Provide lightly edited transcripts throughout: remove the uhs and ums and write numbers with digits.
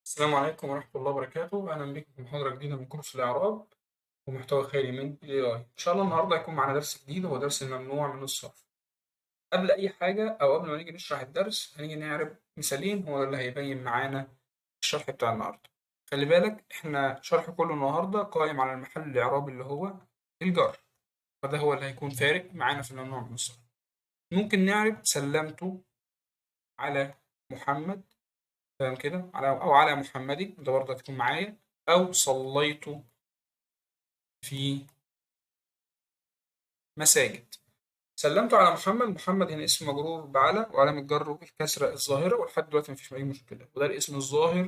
السلام عليكم ورحمة الله وبركاته، أهلا بكم في محاضرة جديدة من كورس الإعراب ومحتوى خيري من ال AI. إن شاء الله النهاردة هيكون معانا درس جديد وهو درس الممنوع من الصرف. قبل أي حاجة أو قبل ما نيجي نشرح الدرس هنيجي نعرف مثالين هو اللي هيبين معانا الشرح بتاع النهاردة. خلي بالك إحنا شرح كله النهاردة قائم على المحل الإعرابي اللي هو الجر، فده هو اللي هيكون فارق معانا في الممنوع من الصرف. ممكن نعرف سلمت على محمد، تمام كده، أو على محمد، ده برضه هتكون معايا، أو صليت في مساجد. سلمت على محمد. محمد هنا اسم مجرور بعلى وعلامة جره الكسرة الظاهرة، ولحد دلوقتي مفيش أي مشكلة، وده الاسم الظاهر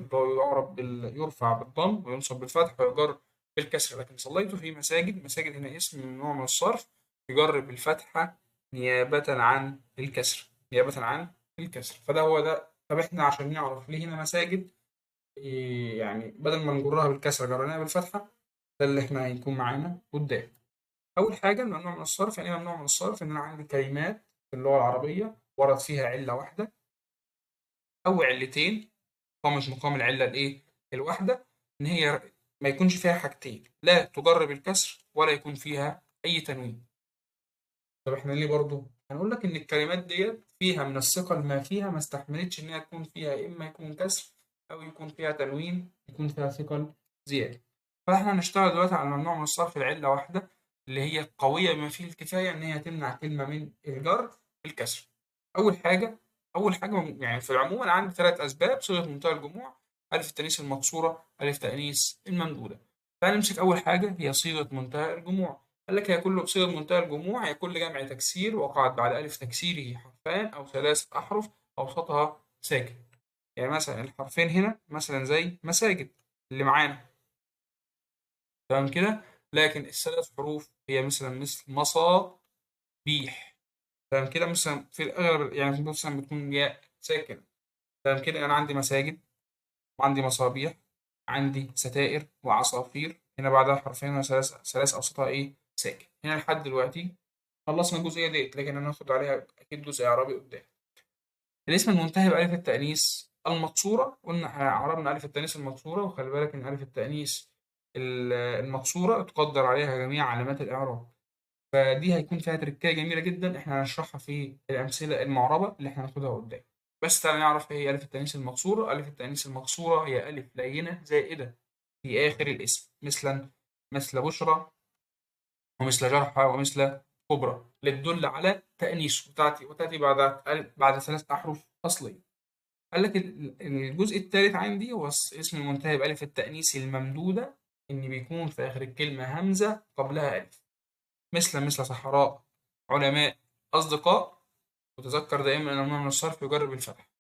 اللي هو يرفع بالضم وينصب بالفتح ويجر بالكسرة. لكن صليت في مساجد، مساجد هنا اسم ممنوع من الصرف، يجر بالفتحة نيابة عن الكسر، نيابة عن الكسر. فده هو ده. طب احنا عشان نعرف ليه هنا مساجد، يعني بدل ما نجرها بالكسرة جريناها بالفتحة، ده اللي احنا هيكون معانا قدام. أول حاجة الممنوع من الصرف. يعني إيه ممنوع من الصرف؟ إن أنا عندي كلمات في اللغة العربية ورد فيها علة واحدة أو علتين، قامت مقام العلة الإيه؟ الواحدة. إن هي ما يكونش فيها حاجتين، لا تجر بالكسر ولا يكون فيها أي تنوين. طب إحنا ليه برضو؟ هنقول لك إن الكلمات ديت فيها من الثقل ما فيها، ما استحملتش إن هي تكون فيها إما يكون كسر أو يكون فيها تنوين، يكون فيها ثقل زيادة. فإحنا هنشتغل دلوقتي على الممنوع من الصرف العلة واحدة، اللي هي قوية بما فيه الكفاية إن هي تمنع كلمة من الجر بالكسر. أول حاجة أول حاجة يعني في العموم أنا عندي ثلاث أسباب: صيغة منتهى الجموع، ألف التأنيث المقصورة، ألف تأنيث الممدودة. فهنمسك أول حاجة هي صيغة منتهى الجموع. قال لك هي كل صيغ منتهى الجموع هي كل جمع تكسير وقعت بعد ألف تكسيره حرفان أو ثلاث أحرف أوسطها ساكن. يعني مثلا الحرفين هنا مثلا زي مساجد اللي معانا، تمام كده. لكن الثلاث حروف هي مثل مصابيح، تمام كده. مثلا في الأغلب يعني مثلا بتكون ياء ساكن، تمام كده. أنا عندي مساجد وعندي مصابيح، عندي ستائر وعصافير، هنا بعدها حرفين وثلاث أوسطها إيه؟ ساكن. هنا لحد دلوقتي خلصنا الجزئية ديت، لكن هناخد عليها أكيد جزء إعرابي قدام. الاسم المنتهي بألف التأنيث المقصورة، قلنا إحنا عربنا ألف التأنيث المقصورة، وخلي بالك إن ألف التأنيث المقصورة تقدر عليها جميع علامات الإعراب. فدي هيكون فيها تركية جميلة جدا احنا هنشرحها في الأمثلة المعربة اللي احنا هناخدها قدام. بس تعالى نعرف ايه هي ألف التأنيث المقصورة. ألف التأنيث المقصورة هي ألف لينة زائدة في آخر الاسم، مثل بشرى ومثل جرحى ومثل كبرى، لتدل على تأنيث، وتأتي بعد ثلاث أحرف أصلية. قال لك الجزء الثالث عندي هو اسم المنتهي بألف التأنيث الممدودة، إن بيكون في آخر الكلمة همزة قبلها ألف، مثل صحراء، علماء، أصدقاء. وتذكر دائما أن الممنوع من الصرف يجرب الفتح.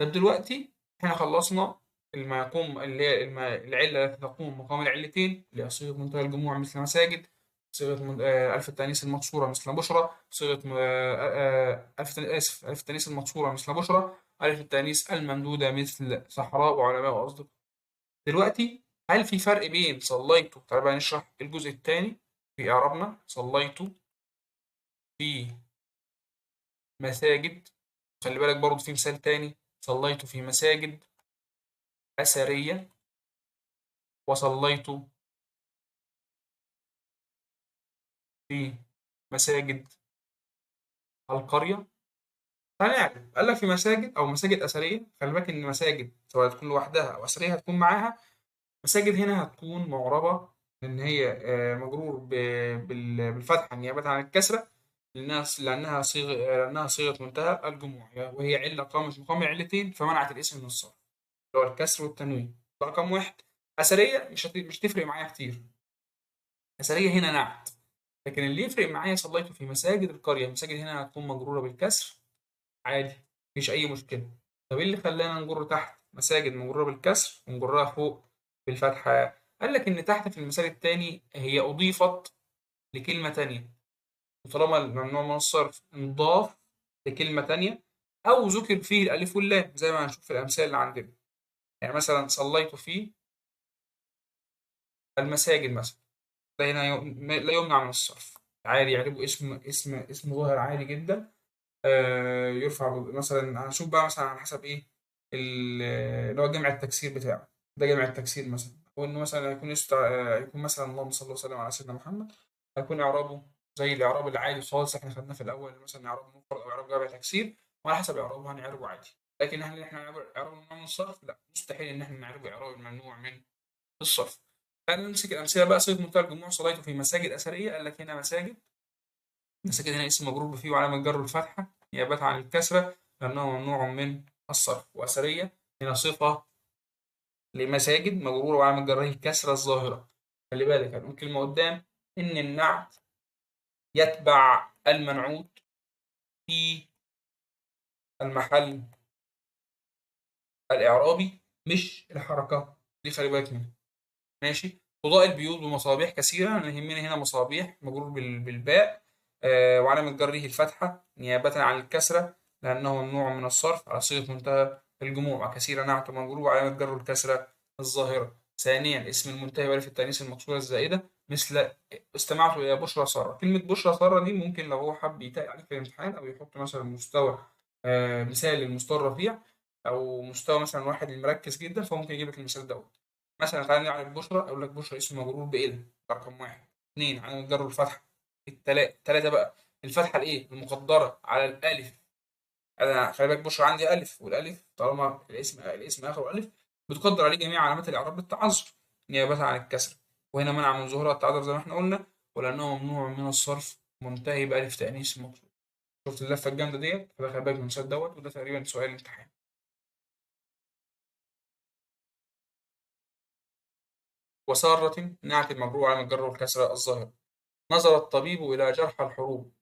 طب دلوقتي احنا خلصنا ما يقوم اللي هي العلة التي تقوم مقام العلتين، اللي هي صيغة منتهى الجموع مثل مساجد، صيغة ألف التأنيث المقصورة مثل بشرى، صيغة ألف التأنيث المقصورة مثل بشرى، ألف التأنيث الممدودة مثل صحراء وعلماء وأصدقاء. دلوقتي هل في فرق بين صليت؟ تعالى بقى نشرح الجزء الثاني في إعرابنا. صليت في مساجد، خلي بالك برضو في مثال تاني: صليت في مساجد أثرية، وصليت في مساجد القرية. هنعرف. قال لك في مساجد أو مساجد أثرية، خلي بالك إن مساجد سواء تكون لوحدها أو أثرية هتكون معاها. مساجد هنا هتكون معربة لأن هي مجرور بالفتحة نيابة عن الكسرة، لأنها صيغة منتهى الجموع، وهي علة قامت مقام علتين فمنعت الاسم من الصرف، اللي هو الكسر والتنوين. ده رقم واحد. أثرية مش تفرق معايا كتير، أثرية هنا نعت. لكن اللي يفرق معايا صليت في مساجد القرية، المساجد هنا هتكون مجرورة بالكسر عادي، مفيش أي مشكلة. طب إيه اللي خلانا نجر تحت مساجد مجرورة بالكسر ونجرها فوق بالفتحة؟ قال لك إن تحت في المثال التاني هي أضيفت لكلمة تانية، وطالما الممنوع من الصرف انضاف لكلمة تانية أو ذكر فيه الألف واللام زي ما هنشوف في الأمثال اللي عندنا. يعني مثلا صليت في المساجد مثلا، ده هنا لا يمنع من الصرف عادي، يعربه اسم ظاهر عادي جدا. يرفع مثلا، هنشوف بقى مثلا على حسب ايه اللي هو جمع التكسير بتاعه، ده جمع التكسير مثلا، وانه مثلا يكون مثلا اللهم صل وسلم على سيدنا محمد، هيكون اعرابه زي الاعراب العادي خالص احنا خدناه في الاول، مثلا اعراب مفرد او اعراب جمع تكسير، وعلى حسب اعرابه هنعربه عادي. لكن هل احنا نعرب اعراب الممنوع من الصرف؟ لا، مستحيل ان احنا نعرب اعراب الممنوع من الصرف. تعالى نمسك الامثله بقى. صيغه منتهى الجموع: صليت في مساجد اثريه. قال لك هنا مساجد، مساجد هنا اسم مجرور فيه وعلامه جر الفتحه نيابه عن الكسره لانه ممنوع من الصرف. واثريه هنا صفه لمساجد مجرورة وعامل جره الكسرة الظاهرة. خلي بالك هنقول كلمة قدام إن النعت يتبع المنعوت في المحل الإعرابي مش الحركة دي، خلي بالك منها. ماشي. تضاء البيوت بمصابيح كثيرة، أنا يهمني هنا مصابيح مجرور بالباء، وعلامة جره الفتحة نيابة عن الكسرة لأنه ممنوع من الصرف على صيغة منتهى الجموع. وكثيرة نعت مجرور وعلامة جره الكسرة الظاهرة. ثانيا اسم المنتهي بألف التأنيث المكسورة الزائدة مثل استمعت إلى بشرى سارة. كلمة بشرى سارة دي ممكن لو هو حب يتقل عليك في الامتحان أو يحط مثلا مستوى مثال للمستوى الرفيع أو مستوى مثلا واحد المركز جدا، فممكن يجيب لك المثال دوت. مثلا تعالى نعرف بشرى، اقول لك بشرى اسم مجرور بإله، رقم واحد. اثنين علامة جره الفتحة. التلاتة بقى الفتحة الايه المقدرة على الألف. انا خلي بالك بشرى عندي ألف، والألف طالما الاسم آخره ألف بتقدر عليه جميع علامات الإعراب بالتعذر نيابة عن الكسر. وهنا منع من ظهورها التعذر زي ما احنا قلنا، ولأنه ممنوع من الصرف منتهي بألف تأنيث مكسور. شفت اللفة الجامدة ديت؟ فده خلي بالك من المثال دوت، وده تقريبا سؤال امتحان. وسارة نعت المجرور على الجر والكسرة الظاهرة. نظر الطبيب إلى جرح الحروب.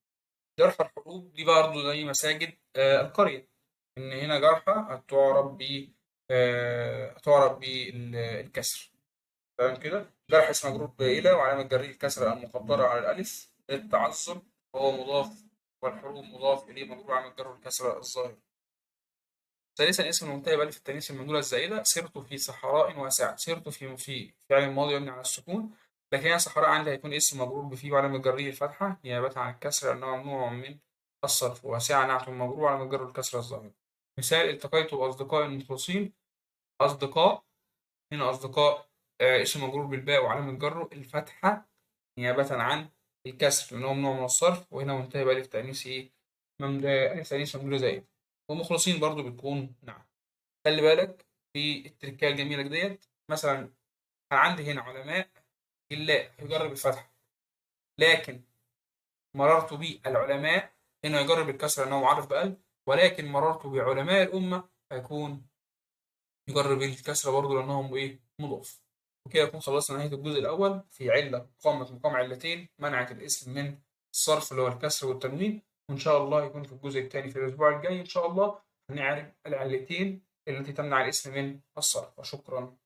جرح الحروب دي برضه زي مساجد القرية، إن هنا جرحى هتعرب بالكسر. تمام كده. جرح اسم مجرور بإلى وعلامة جره الكسرة المقدرة على الألف للتعذر، وهو مضاف، والحروب مضاف إليه مجرور علامة جره الكسرة الظاهرة. ثالثا اسم المنتهي بألف التأنيث الممدودة الزائدة. سرت في صحراء واسعة. سرت في فعل الماضي يبني على السكون، لكن هنا صحراء عندي هيكون اسم مجرور بفيه وعلامة جره الفتحة نيابة عن الكسر لأنه ممنوع من الصرف. واسعة نعت مجرور وعلامة جره الكسرة الظاهرة. مثال: التقيت بأصدقاء مخلصين. أصدقاء، هنا أصدقاء اسم مجرور بالباء وعلامة جره الفتحة نيابة عن الكسر لأنه ممنوع من الصرف. وهنا منتهي بألف تأنيث إيه؟ ألف تأنيث ممدودة زائدة. ومخلصين برضو بتكون نعم. خلي بالك في التركية الجميلة ديت. مثلا أنا عندي هنا علماء اللاء يجرب الفتح، لكن مررت بالعلماء هنا يجرب الكسر لأنه معرف بقلب، ولكن مررت بعلماء الأمة هيكون يجرب الكسر برضه لأنهم إيه مضاف. وكده يكون خلصنا نهاية الجزء الأول في علة قامت مقام علتين منعت الاسم من الصرف اللي هو الكسر والتنوين. وإن شاء الله يكون في الجزء الثاني في الأسبوع الجاي إن شاء الله هنعرف العلتين التي تمنع الاسم من الصرف. وشكرا.